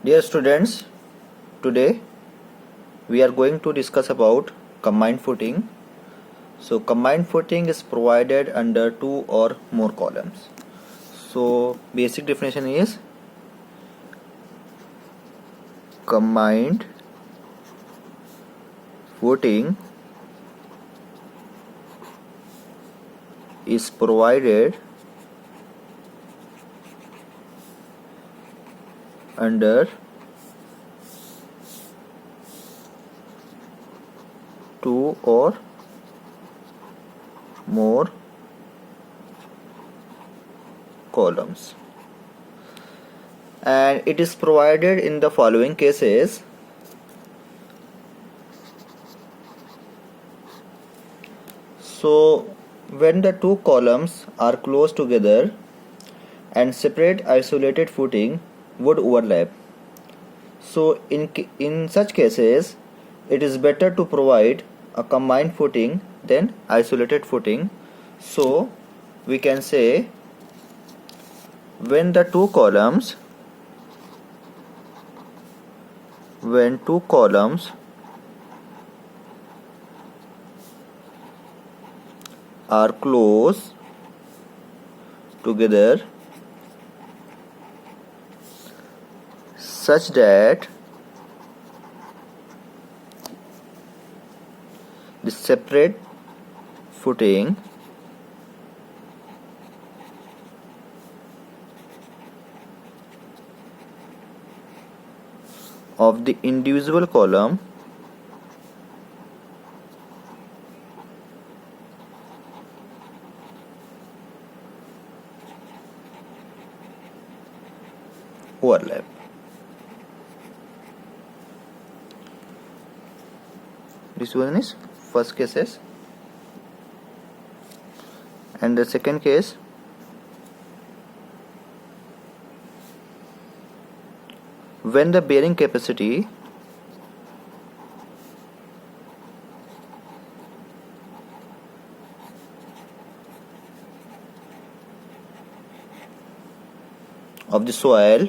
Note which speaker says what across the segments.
Speaker 1: Dear students, today we are going to discuss about combined footing. So combined footing is provided under two or more columns. So basic definition is combined footing is provided under two or more columns, and it is provided in the following cases. So when the two columns are close together and separate isolated footing would overlap. So in such cases it is better to provide a combined footing than isolated footing. So we can say when two columns are close together such that the separate footing of the individual column overlap. This one is first cases, and the second case when the bearing capacity of the soil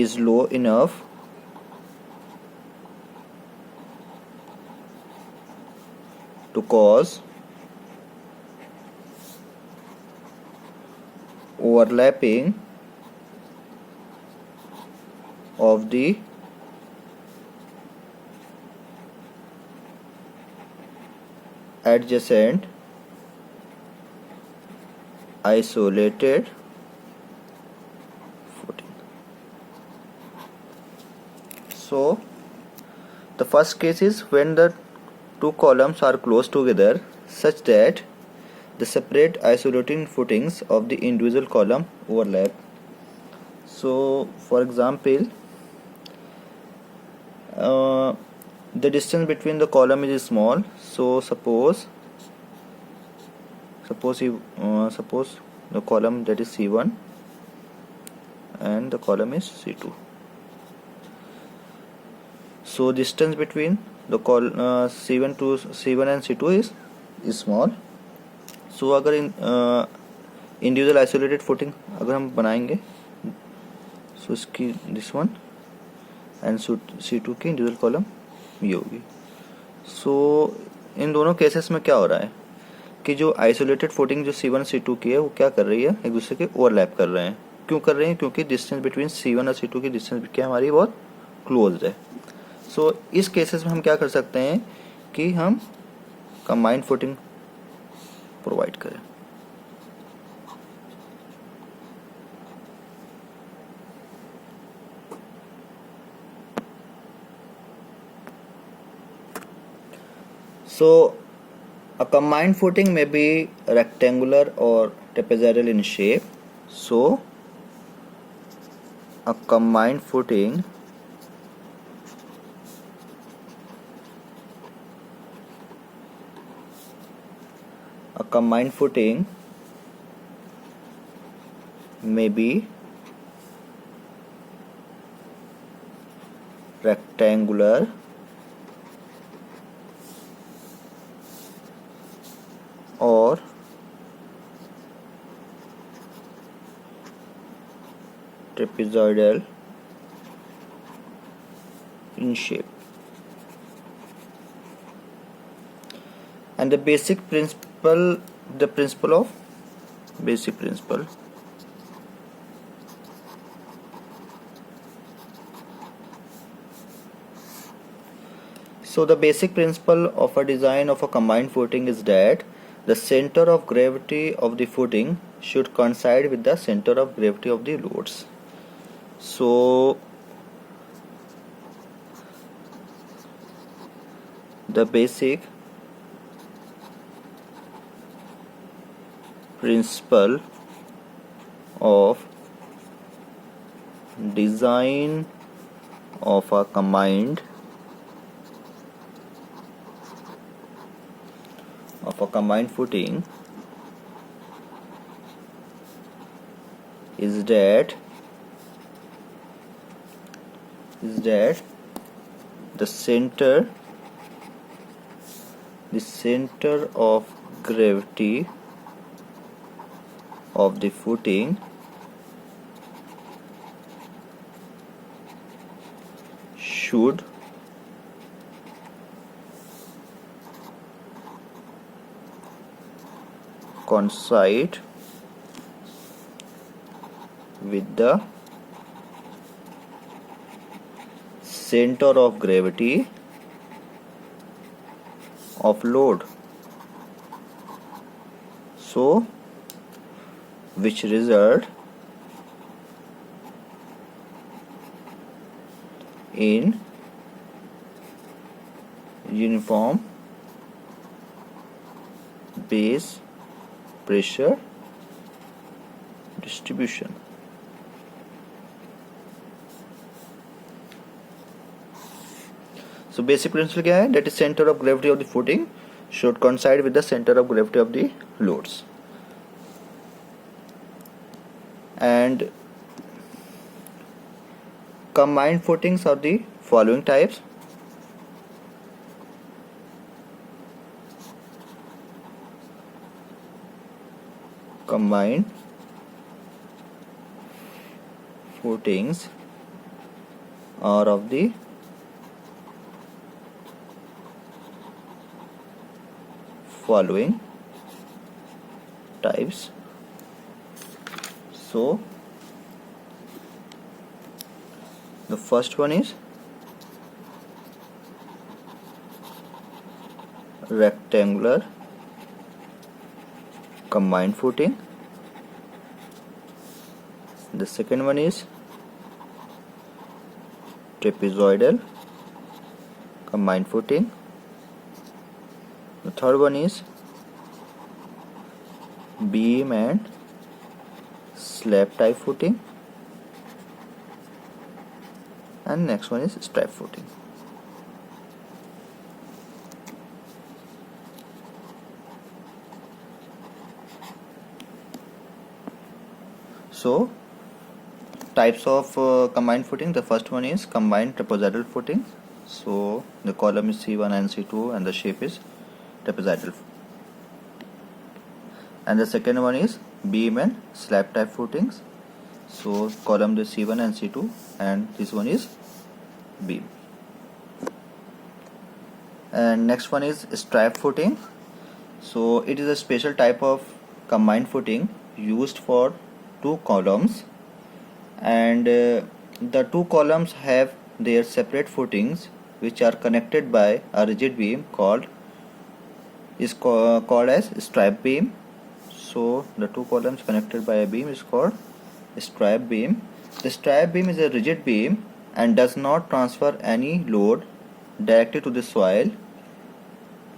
Speaker 1: is low enough to cause overlapping of the adjacent isolated footing. So the first case is when the two columns are close together such that the separate isolated footings of the individual column overlap. So for example, the distance between the column is small. So suppose the column that is C1 and the column is C2. So distance between the C1 and C2 is small. So अगर individual isolated footing अगर हम बनाएंगे, सो इसकी this one and C2 की individual column ये होगी. सो इन दोनों cases में क्या हो रहा है कि जो आइसोलेटेड फुटिंग जो C1 C2 की है वो क्या कर रही है, एक दूसरे के ओवरलैप कर रहे हैं. क्यों कर रहे हैं? क्योंकि डिस्टेंस बिटवीन C1 और C2 की डिस्टेंस क्या हमारी बहुत क्लोज है. सो इस केसेस में हम क्या कर सकते हैं कि हम कंबाइंड फुटिंग प्रोवाइड करें. So a combined footing may be rectangular or trapezoidal in shape. So a combined footing may be rectangular or trapezoidal in shape. And the basic principle So the basic principle of a design of a combined footing is that the center of gravity of the footing should coincide with the center of gravity of the loads. So the basic principle of design of a combined footing is that the center of gravity of the footing should coincide with the center of gravity of load, so which result in uniform base pressure distribution. So basic principle क्या है? That is center of gravity of the footing should coincide with the center of gravity of the loads. And combined footings are the following types. Combined footings are of the following types. So the first one is rectangular combined footing. The second one is trapezoidal combined footing. The third one is beam and slab type footing, and next one is strap footing. So types of combined footing. The first one is combined trapezoidal footing. So the column is C1 and C2 and the shape is trapezoidal. And the second one is beam and slab type footings. So column is C1 and C2 and this one is beam. And next one is strap footing. So it is a special type of combined footing used for two columns, and the two columns have their separate footings which are connected by a rigid beam called as strap beam. So the two columns connected by a beam is called strap beam. The strap beam is a rigid beam and does not transfer any load directly to the soil.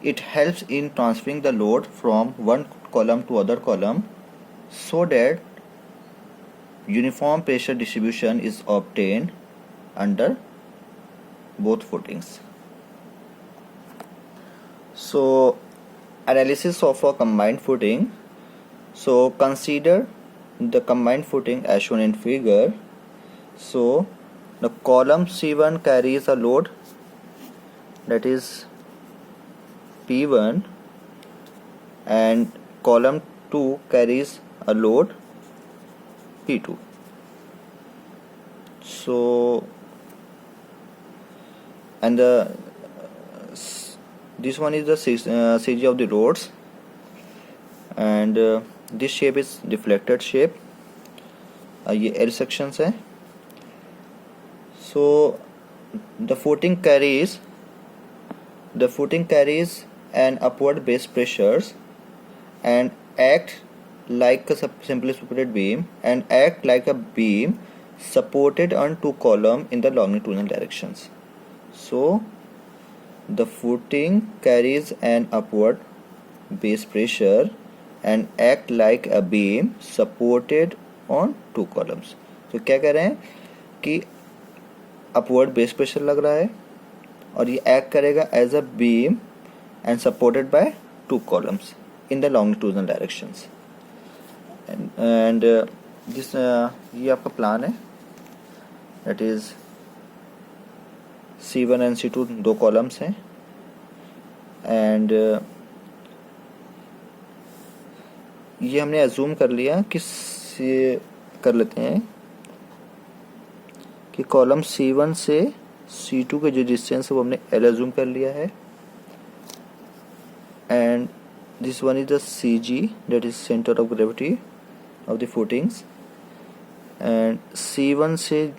Speaker 1: It helps in transferring the load from one column to other column so that uniform pressure distribution is obtained under both footings. So analysis of a combined footing. So consider the combined footing as shown in figure. So the column C1 carries a load, that is P1, and column 2 carries a load P2. So and the this one is the CG of the roads, and this shape is deflected shape. ये L sections है. So the footing carries an upward base pressures and act like a simply supported beam and act like a beam supported on two columns in the longitudinal directions. So the footing carries an upward base pressure and act like a beam supported on two columns. तो क्या कह रहे हैं कि upward base pressure लग रहा है और ये एक्ट करेगा as a beam and supported by two columns in the longitudinal directions. And this ये आपका प्लान है. That is C1 and C2 दो कॉलम्स हैं. एंड ये हमने अज्यूम कर लिया कि कर लेते हैं कि कॉलम C1 से C2 के जो डिस्टेंस है वो हमने L अज्यूम कर लिया है. And this one is the CG, that is centre of gravity of the footings. And C1 से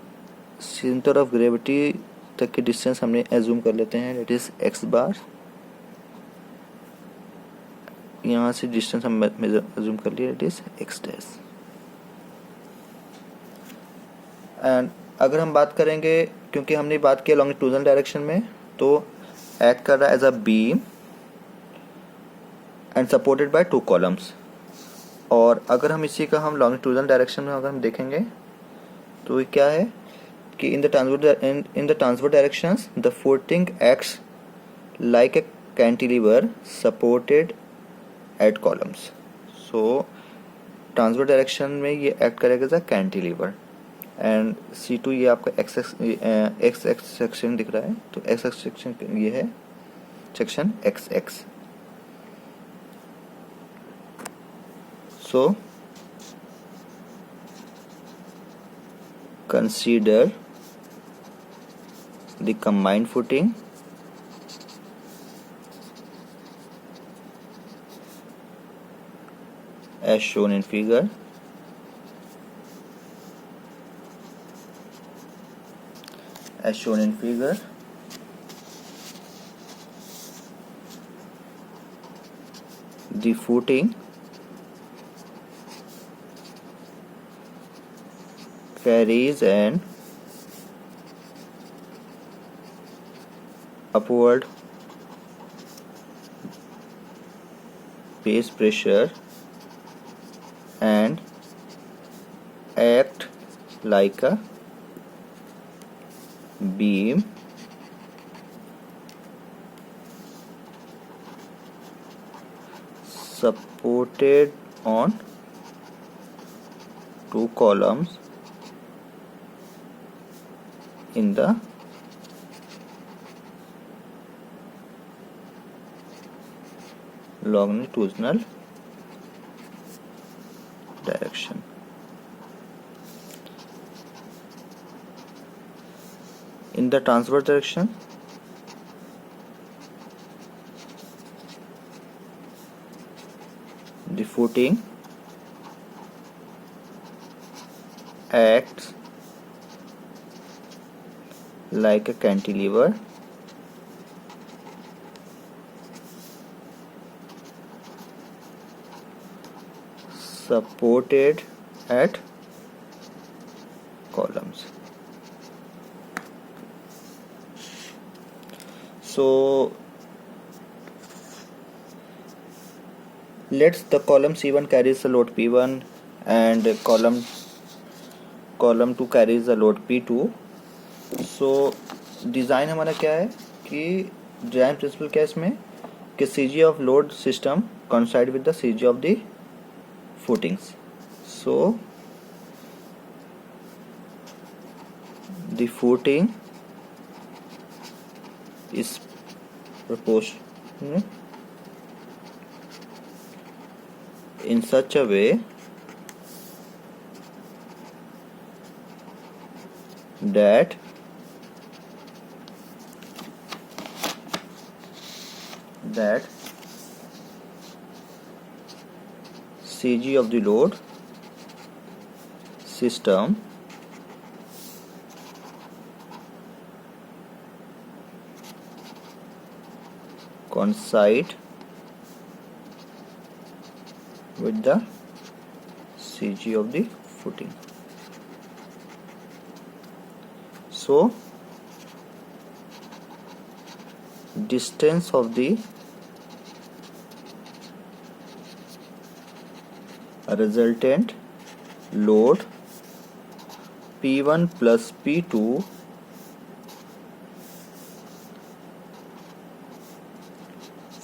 Speaker 1: सेंटर ऑफ ग्रेविटी तक की डिस्टेंस हमने अज्यूम कर लेते हैं, दैट इज x बार. यहाँ से डिस्टेंस हम अज्यूम कर लिए, that is x dash. And अगर हम बात करेंगे, क्योंकि हमने बात किया लॉन्गिट्यूडनल डायरेक्शन में, तो एक्ट कर रहा है as a beam and supported by two columns. और अगर हम इसी का हम लॉन्गिट्यूडनल डायरेक्शन में अगर हम देखेंगे तो ये क्या है कि in the transverse directions the footing acts like a cantilever supported eight columns. So transverse direction में ये एक्ट करेगा as a cantilever. And C2 ये आपका x सेक्शन दिख रहा है, तो x सेक्शन ये है section XX. So consider the combined footing as shown in figure. As shown in figure, the footing carries an upward base pressure and act like a beam supported on two columns in the longitudinal direction. In the transverse direction, the footing acts like a cantilever supported at columns. So let's the column C1 carries the load P1 and column 2 carries the load P2. So design हमारा क्या है कि design principal क्या है इसमें कि CG of load system coincide with the CG of the footings. So the footing is proposed in such a way that CG of the load system coincide with the CG of the footing. So distance of the resultant load P1 plus P2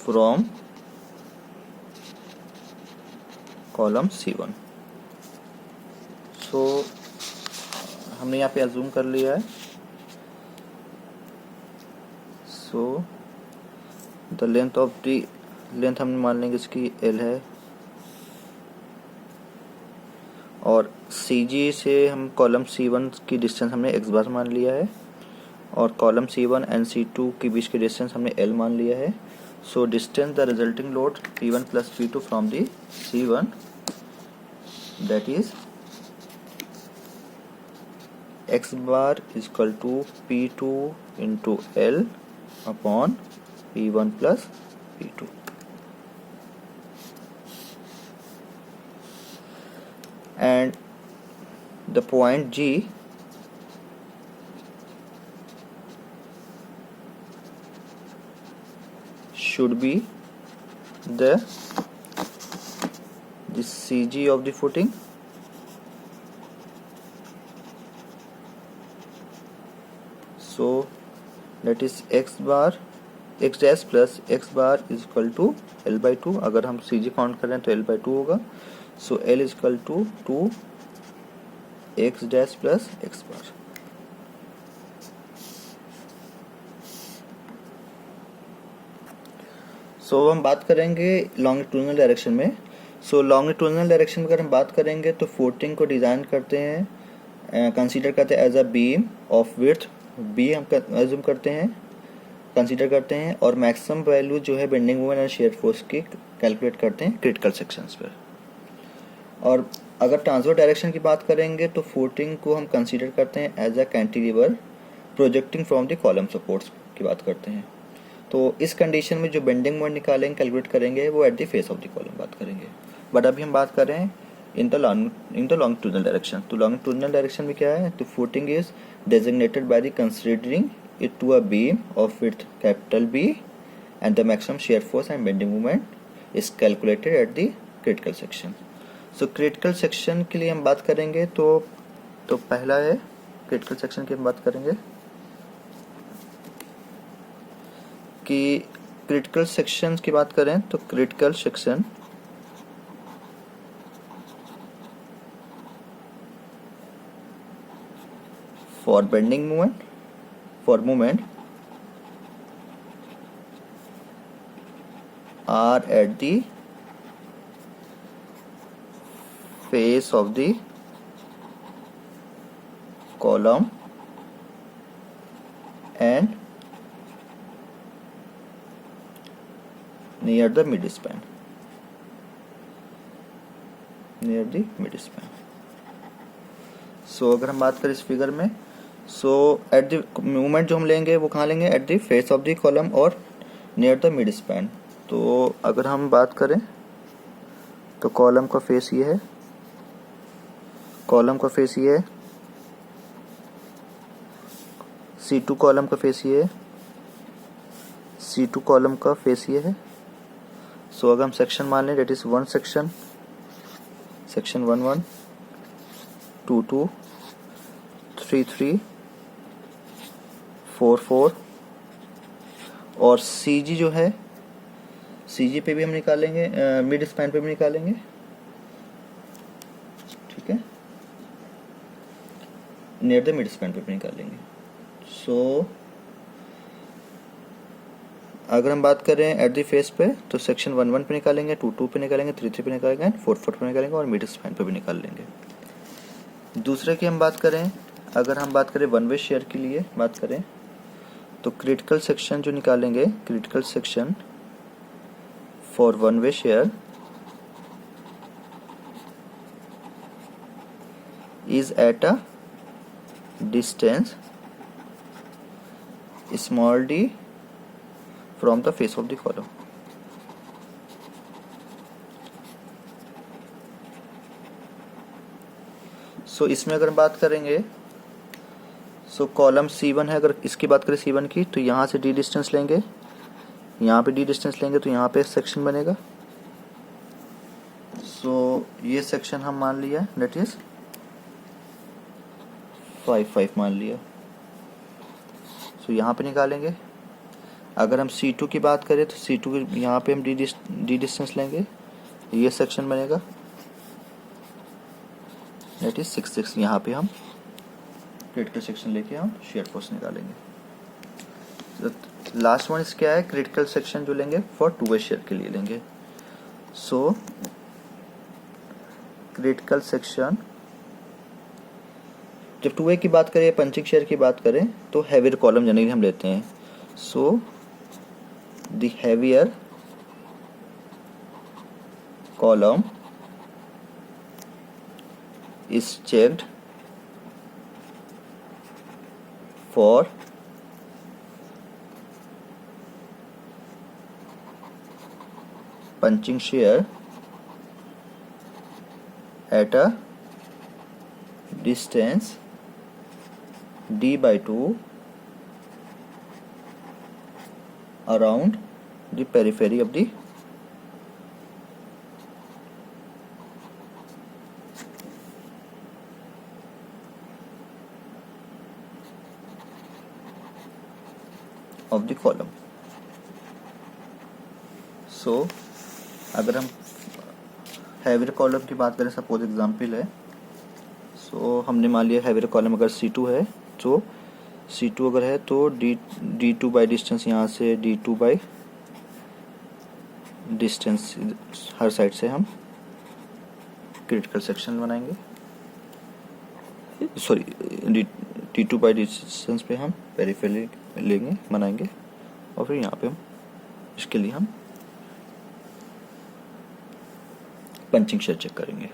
Speaker 1: from column C1. सो हमने यहाँ पे assume कर लिया है. So the length of the length हम मान लेंगे इसकी L है, और CG से हम कॉलम C1 की डिस्टेंस हमने x बार मान लिया है, और कॉलम C1 एंड C2 के बीच की डिस्टेंस हमने L मान लिया है. So distance the resulting load P1 plus P2 from the C1, that is x bar is equal to P2 into L upon P1 plus P2. And the point G should be the CG of the footing so that is x dash plus x bar is equal to L by 2. अगर हम CG count करें तो L by 2 होगा. So L is equal to 2 x dash plus x bar. सो हम बात करेंगे longitudinal direction में. सो longitudinal direction में अगर हम बात करेंगे तो फूटिंग को डिज़ाइन करते हैं, कंसीडर करते हैं as a beam of width B हम एज्यूम करते हैं, कंसीडर करते हैं, और मैक्सिमम वैल्यू जो है bending moment and shear force की कैलकुलेट करते हैं क्रिटिकल सेक्शंस पर. और अगर ट्रांसवर्स डायरेक्शन की बात करेंगे तो फूटिंग को हम कंसीडर करते हैं as a cantilever projecting from the column supports की बात करते हैं. तो इस कंडीशन में जो बेंडिंग मोमेंट निकालेंगे कैलकुलेट करेंगे वो at the face of the column बात करेंगे. बट अभी हम बात कर रहे हैं इन द लॉन्गिट्यूडिनल डायरेक्शन. तो लॉन्गिट्यूडिनल डायरेक्शन में क्या है, तो footing is designated by the considering it to a beam of width capital B and the maximum shear force and bending moment is calculated at the critical section. So critical section के लिए हम बात करेंगे तो पहला है critical section की हम बात करेंगे कि क्रिटिकल सेक्शन की बात करें तो critical section for bending moment for moment are at the face of the column and near the midspan. So अगर हम बात करें इस फिगर में, सो एट द मूवमेंट जो हम लेंगे वो कहाँ लेंगे, eight the face of the column और नियर द मिड स्पैन. तो अगर हम बात करें तो कॉलम का फेस ये है, कॉलम का फेस ये है, C2 कॉलम का फेस ये है, C2 कॉलम का फेस ये है. सो अगर हम सेक्शन मान लें डेट इज 1 सेक्शन 1 2 2 3 3 4 4, और CG जो है CG पे भी हम निकालेंगे, मिड स्पैन पे भी निकालेंगे. ठीक है, नियर द मिड स्पैन पे भी निकालेंगे. सो अगर हम बात करें एट द फेस पे तो सेक्शन 1 1 पे निकालेंगे, 2 2 पे निकालेंगे, 3 3 पे निकालेंगे, 4 4 पे निकालेंगे और मिड स्पैन पे भी निकाल लेंगे. दूसरे की हम बात करें अगर हम बात करें वन वे शेयर के लिए बात करें तो क्रिटिकल सेक्शन जो निकालेंगे, critical section for one way share is at a distance small d from the face of the column. सो इसमें अगर बात करेंगे सो कॉलम C1 है, अगर इसकी बात करें C1 की तो यहाँ से d डिस्टेंस लेंगे, यहाँ पे d डिस्टेंस लेंगे तो यहाँ पे सेक्शन बनेगा। सो ये सेक्शन हम मान लिया दैट इज 5 मान लिया। सो यहाँ पे निकालेंगे। अगर हम C2 की बात करें तो C2 की यहाँ पे हम d डिस्टेंस लेंगे, ये सेक्शन बनेगा दैट इज 6 यहाँ पे हम क्रिटिकल सेक्शन लेके हम शेयर फोर्स निकालेंगे। लास्ट वन क्या है, क्रिटिकल सेक्शन जो लेंगे फॉर टू वे शेयर के लिए लेंगे। सो क्रिटिकल सेक्शन जब टू वे की बात करें, पंचिंग शेयर की बात करें तो हैवियर कॉलम जनरली हम लेते हैं। So the heavier column is checked for punching shear at a distance d/2 around the periphery of the column. So अगर हम हैवियर कॉलम की बात करें, सपोज एग्जांपल है, सो हमने मान लिया हैवियर कॉलम अगर C2 है तो C2 अगर है तो D2 बाई डिस्टेंस यहाँ से D2 by distance her side से हम क्रिटिकल सेक्शन बनाएंगे, सॉरी D2 बाई डिस्टेंस पे हम पेरिफेरल लेंगे बनाएंगे और फिर यहाँ पे हम इसके लिए हम पंचिंग शेयर चेक करेंगे।